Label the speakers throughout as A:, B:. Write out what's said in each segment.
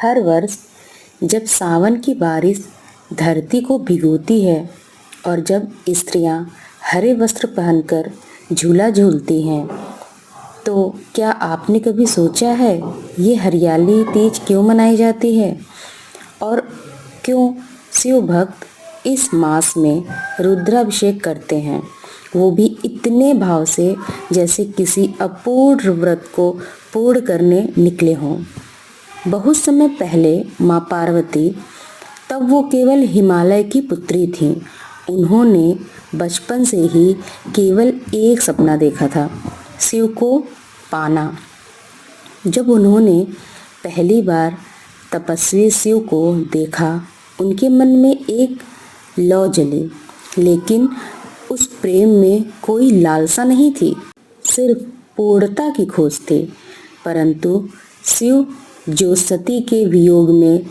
A: हर वर्ष जब सावन की बारिश धरती को भिगोती है और जब स्त्रियां हरे वस्त्र पहनकर झूला झूलती हैं, तो क्या आपने कभी सोचा है ये हरियाली तीज क्यों मनाई जाती है और क्यों शिव भक्त इस मास में रुद्राभिषेक करते हैं, वो भी इतने भाव से जैसे किसी अपूर्ण व्रत को पूर्ण करने निकले हों। बहुत समय पहले माँ पार्वती, तब वो केवल हिमालय की पुत्री थीं। उन्होंने बचपन से ही केवल एक सपना देखा था, शिव को पाना। जब उन्होंने पहली बार तपस्वी शिव को देखा, उनके मन में एक लौ जली, लेकिन उस प्रेम में कोई लालसा नहीं थी, सिर्फ पूर्णता की खोज थी। परंतु शिव जो सती के वियोग में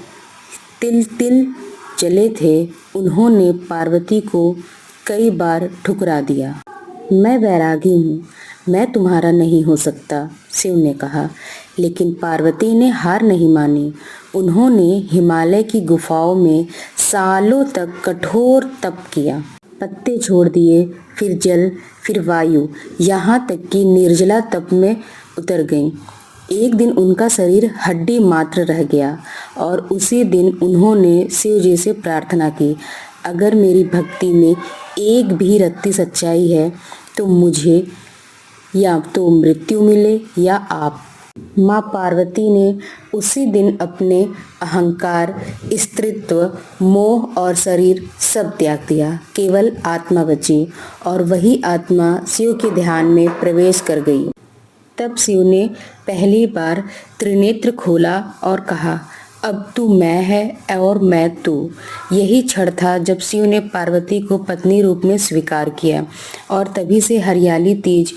A: तिल तिल जले थे, उन्होंने पार्वती को कई बार ठुकरा दिया। मैं वैरागी हूँ, मैं तुम्हारा नहीं हो सकता, शिव ने कहा। लेकिन पार्वती ने हार नहीं मानी। उन्होंने हिमालय की गुफाओं में सालों तक कठोर तप किया, पत्ते छोड़ दिए, फिर जल, फिर वायु, यहाँ तक कि निर्जला तप में उतर गईं। एक दिन उनका शरीर हड्डी मात्र रह गया और उसी दिन उन्होंने शिव जी से प्रार्थना की, अगर मेरी भक्ति में एक भी रत्ती सच्चाई है तो मुझे या तो मृत्यु मिले या आप। माँ पार्वती ने उसी दिन अपने अहंकार, स्त्रीत्व, मोह और शरीर सब त्याग दिया। केवल आत्मा बची और वही आत्मा शिव के ध्यान में प्रवेश कर गई। तब शिव ने पहली बार त्रिनेत्र खोला और कहा, अब तू मैं है और मैं तू। यही क्षण था जब शिव ने पार्वती को पत्नी रूप में स्वीकार किया। और तभी से हरियाली तीज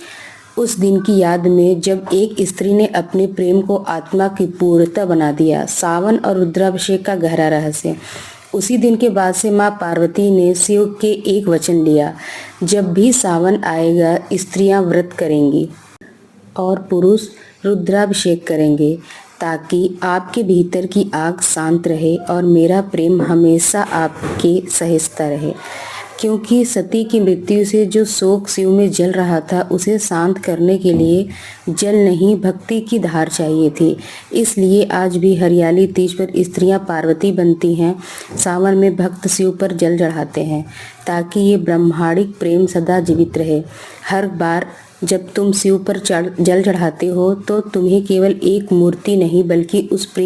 A: उस दिन की याद में जब एक स्त्री ने अपने प्रेम को आत्मा की पूर्णता बना दिया। सावन और रुद्राभिषेक का गहरा रहस्य। उसी दिन के बाद से माँ पार्वती ने शिव के एक वचन लिया, जब भी सावन आएगा स्त्रियां व्रत करेंगी और पुरुष रुद्राभिषेक करेंगे, ताकि आपके भीतर की आग शांत रहे और मेरा प्रेम हमेशा आपके सहिष्णुता रहे। क्योंकि सती की मृत्यु से जो शोक शिव में जल रहा था, उसे शांत करने के लिए जल नहीं भक्ति की धार चाहिए थी। इसलिए आज भी हरियाली तीज पर स्त्रियां पार्वती बनती हैं, सावन में भक्त शिव पर जल चढ़ाते हैं, ताकि ये ब्रह्मांडिक प्रेम सदा जीवित रहे। हर बार जब तुम शिव पर जल चढ़ाते हो तो तुम्हें केवल एक मूर्ति नहीं बल्कि उस प्रेम